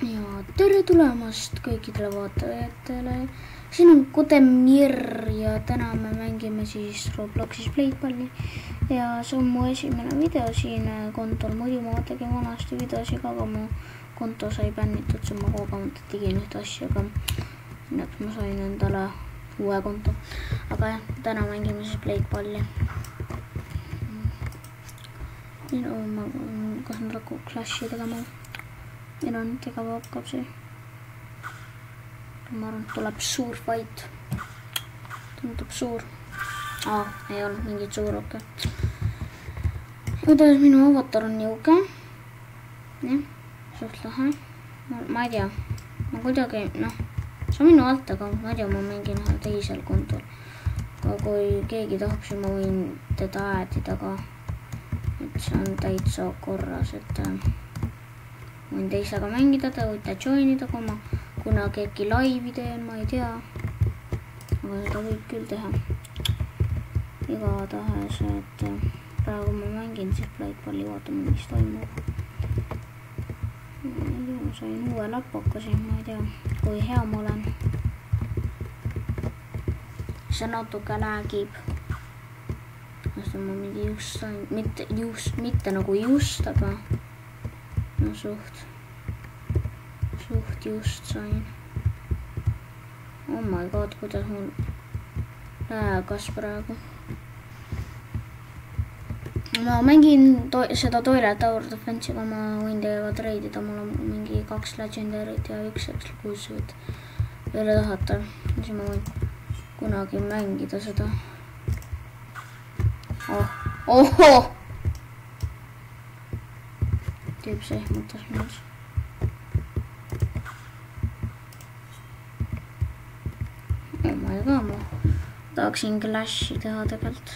Ja tere tulemast kõikidele vaatajatele. Siin on Kotemir ja täna me mängime siis Robloxis Playballi. Ja see on mu esimene video siin kontol. Muidu ma tegin vanasti videosi ka, aga mu konto sai bännitud, see ma kogemata tegin ühte asja, aga nii et ma sain endale uue konto. Aga jah, täna mängime siis Playballi. Kas nad hakkab Clashi tegema? Meil on tegema hakkab see. Ma arvan, tuleb suur fight. Tundub suur. Ei olnud mingit suur, okei. Kuidas minu avatar on niuke. Jah, suht lahe. Ma ei tea. Ma kuidagi, see on minu alt, aga ma ei tea, ma mängin teisel kontol. Aga kui keegi tahab, siis ma võin teda äädida ka. Et see on täitsa korras, et võin teisega mängida, te võite joinida, kui ma kunagi äkki laivi teen, ma ei tea. Aga seda võib küll teha. Igatahes, et praegu ma mängin siis Playballi, vaatame, mis toimub. Ma sain uue läpaka siin, ma ei tea, kui hea ma olen. See natuke läägib. Ma mingi just sain, mitte nagu just, aga suht just sain. Oh my god, kuidas mul läägas praegu. Ma mängin seda Toilet Tower Defense'iga, ma võin teiega treidida, mul on mingi 2 legendary't ja 1 exclusive'it veel tahata, siis ma võin kunagi mängida seda. Oho! Tüüp sehmutas minus. Ma ei tea, ma tahaksin Clashi teha tegelikult.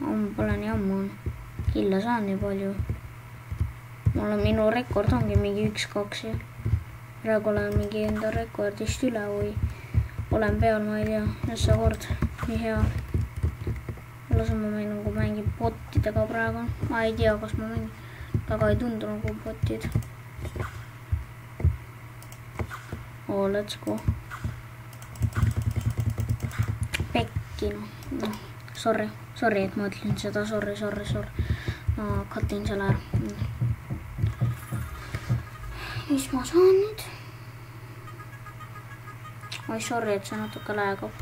Ma pole nii ammu killa saan nii palju. Minu rekord ongi mingi 1-2 ja praegu olen mingi enda rekordist üle või olen peal, ma ei tea, see kord nii hea. Lasem ma nagu mängin botidega praegu. Ma ei tea, kas ma mängin, aga ei tundu nagu botid. Let's go. Pekki, sorry, et ma ütlen seda, sorry. Ma katin selle ära. Mis ma saan nüüd? Sorry, et see natuke läägab.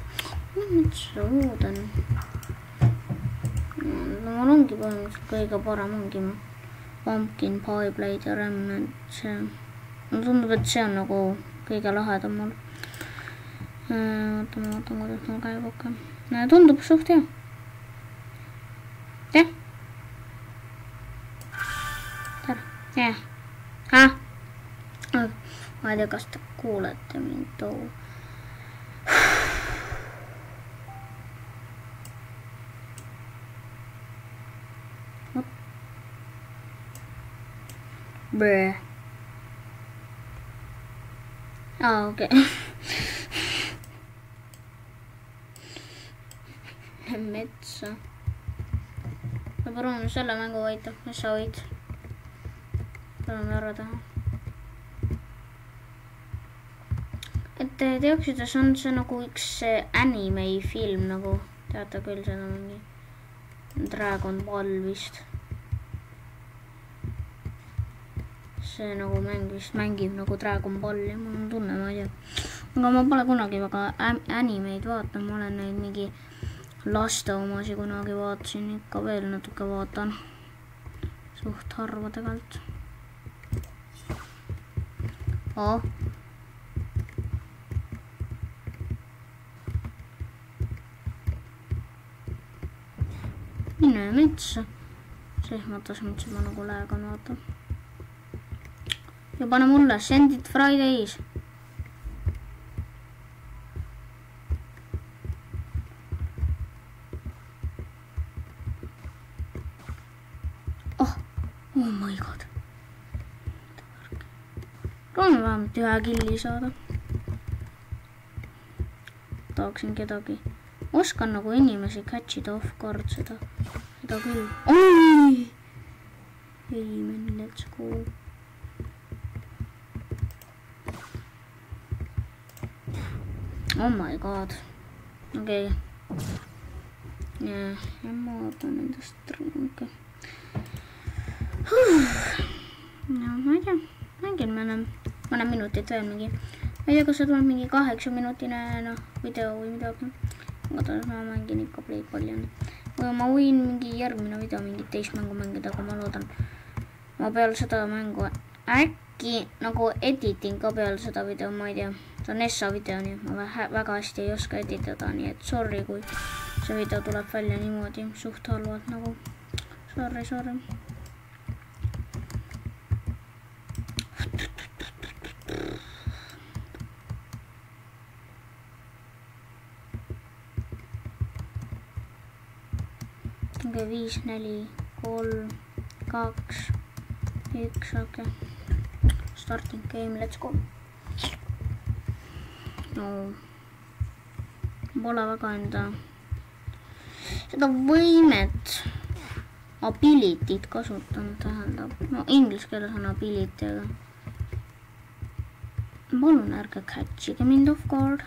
Mis see muud on? Mul ongi põhimõtteliselt kõige parem ongi Pumpkin, Pie Blade ja Remnant. Mulle tundub, et see on nagu kõige lahedam mul. Vaatame, kuidas mul käib okei. Tundub suht hea. Tere? Jah. Ma ei tea, kas te kuulete mind too. Brr. Okei. Metsa. Ma palun selle mängu võita, mis sa võid. Palun ära taha. Et te teaksite, see on see nagu üks anime film, nagu teate küll seda mingi Dragon Ball vist. See nagu mängib nagu Dragon Balli, mul on tunne, ma ei tea. Aga ma pole kunagi väga animeid vaatan, ma olen neid mingi laste omasi kunagi vaatasin, ikka veel natuke vaatan. Suht harva tegelt. Mine metsa. Sehmatas mind juba nagu läägan, vaata. Ja pane mulle, send it Fridays. Oh my god. Proovime vähemalt ühe killi saada. Tahaksin kedagi oskan nagu inimesi catch ida off guard seda küll. Oi! Ei, man, let's go. Oh my god. Okei. Ja ma ootan endast trunke. No, ma ei tea. Mängin mõned minutit veel mingi. Ma ei tea, kas see tuleb mingi 8-minutine video või midagi. Aga ma mängin ikka Playballi. Või ma võin mingi järgmine video mingit teist mängu mängida, aga ma loodan. Ma peal seda mängu äkki nagu editing ka peal seda video, ma ei tea. See on Nessa video, nii ma väga hästi ei oska editada, nii et sorry, kui see video tuleb välja niimoodi suht halvalt nagu. Sorry. Okei, 5, 4, 3, 2, 1, okei. Starting game, let's go. No, pole väga enda seda võimet ability't kasutanud, tähendab. No, inglise keeles on ability, aga palun ärge catch'ige mind off guard.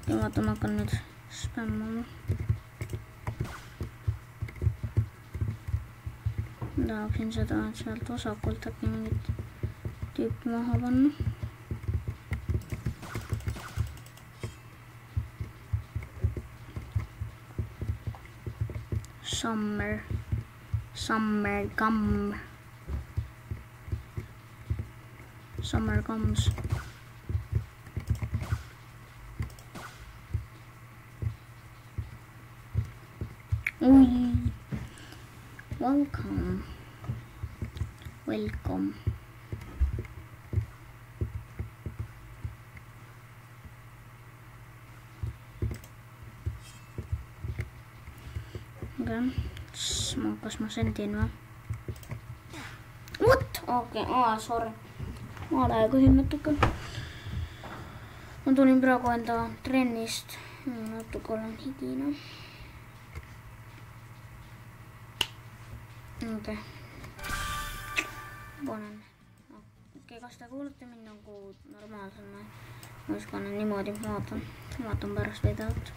Ja vaata, ma hakkan nüüd spämmama. Tahaksin seda, et sealt osakult äkki mingit tüüpi maha panna. Summer comes. Ui. Welcome. Okay. Kas ma sendin või? What? Okei, sorry. Ma lähegusin natuke. Ma tulin praegu enda trennist. Natuke olen higine. Okei. Panen. Okei, kas te kuulete mind nagu normaalsena? Ma just panen niimoodi, vaatan pärast videot.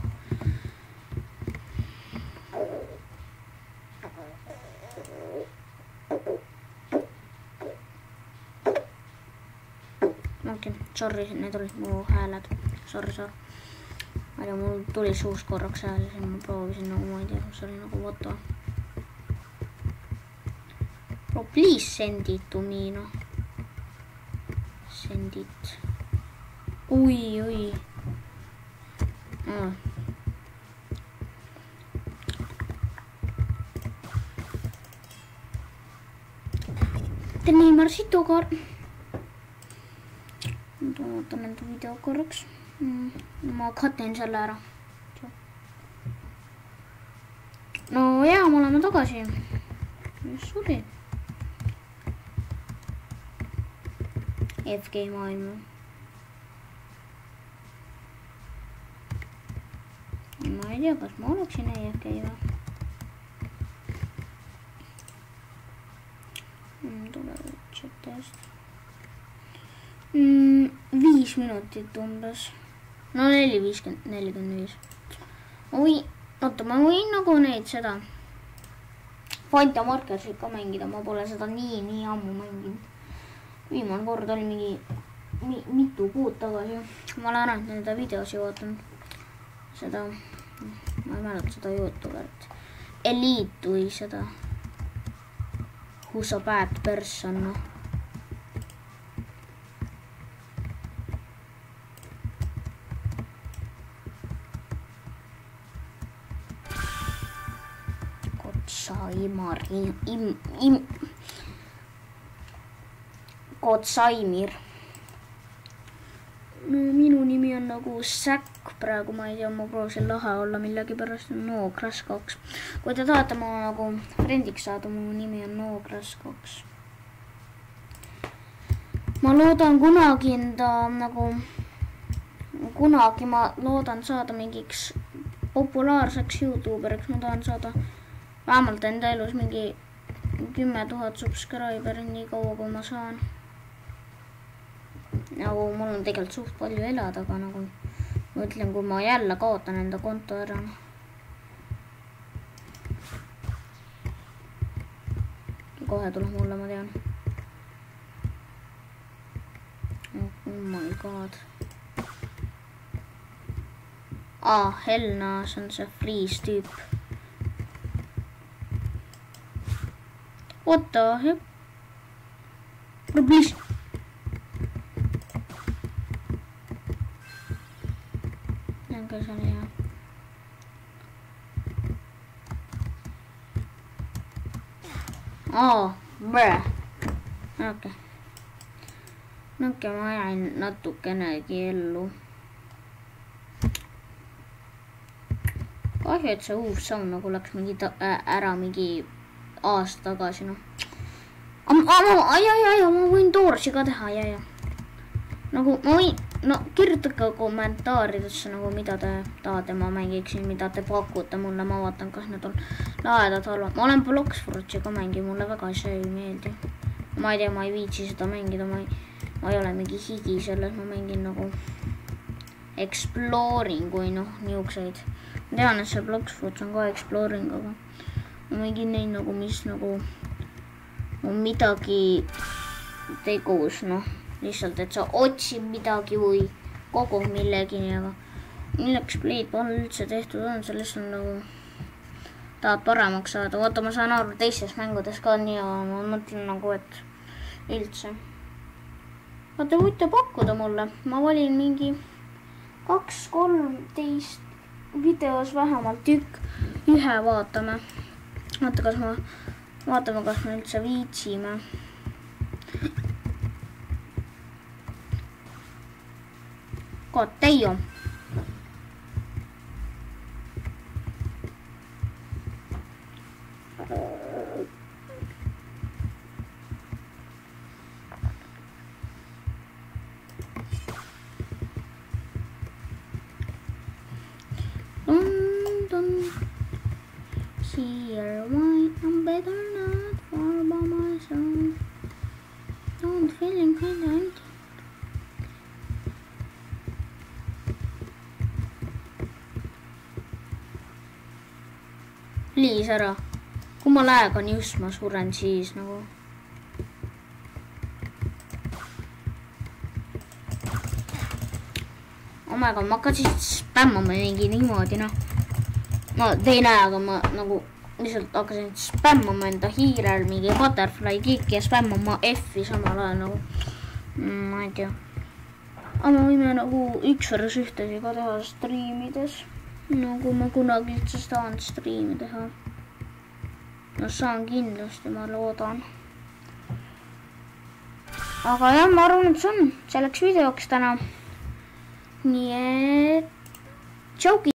Okei, sorry, need olid mu hääled. Sorry. Ma ei tea, mul tuli suus korraks hääl ja siis ma proovisin nagu, ma ei tea, see oli nagu võtta. Bro, please send it to me, no. Send it. Ui. Neymar situga. Ootan enda video korraks. Ma katin selle ära. No jaa, me oleme tagasi. Mis suri? FG maailma. Ma ei tea, kas ma oleksin FG või? Tuleb chatist. 5 minutit umbes. No 4:45. Oi, oota, ma võin nagu neid seda Fanta Markersit ka mängida, ma pole seda nii ammu mänginud. Viimane kord oli mingi mitu kuud tagasi. Ma olen ainult nende videosi vaatanud. Seda, ma ei mäleta seda YouTuberit. Elite või seda Who's a bad person, no. Kotsaimir. Minu nimi on nagu Säkk praegu, ma ei tea, ma proovisin lahe olla millegi pärast. Noogras 2. Kui te tahate ma nagu friendiks saada, mu nimi on Noogras 2. Ma loodan kunagi ma loodan saada mingiks populaarseks YouTuberiks, ma tahan saada vähemalt enda elus mingi 10 000 subscriberit nii kaua, kui ma saan. Nagu mul on tegelikult suht palju elada, aga nagu ma ütlen, kui ma jälle kaotan enda konto ära. Kohe tuleb mulle, ma tean. Oh my god. Helna, see on see freeze tüüp. What the heck? Please. Nänkö se oli ihan. Bruh. Okei. Okei, mä jäin natukenegi ellu. Kahju, et see uus saun nagu läks mingi ära mingi aasta tagasi, noh. Ma võin toorsi ka teha, ja. Nagu, ma võin, no kirjutage kommentaaridesse, nagu mida te tahate, ma mängiksin, mida te pakute mulle, ma vaatan, kas need on laedad halvad. Ma olen Bloxfruitsi ka mängi, mulle väga see ei meeldi. Ma ei tea, ma ei viitsi seda mängida, ma ei ole mingi higi selles, ma mängin nagu exploring või noh, niukseid. Ma tean, et see Bloxfruits on ka exploring, aga ma mängin neid nagu, mis nagu on midagi tegus, noh. Lihtsalt, et sa otsid midagi või kogud millegi, aga milleks Blade pole üldse tehtud on, see lihtsalt nagu tahad paremaks saada. Vaata, ma saan aru teistes mängudes ka nii, aga ma mõtlen nagu, et üldse. Vaata, võite pakkuda mulle. Ma valin mingi 2-13 videos vähemalt ühe vaatame. Vaatame, kas me üldse viitsime. God damn. Don't see your why I'm better not far by myself. Don't feeling kind of Please ära. Kui ma lähegan just ma suren siis nagu. Ma hakkasin spämmama mingi niimoodi, noh. Ma te ei näe, aga ma nagu lihtsalt hakkasin spämmama enda hiirel mingi butterfly kick ja spämmama F-i samal ajal nagu. Ma ei tea. Aga me võime nagu 1-1 ka teha streamides. Nagu ma kunagi üldse saan streami teha. No saan kindlasti, ma loodan. Aga jah, ma arvan, et see on selleks videoks täna. Nii et tšauki!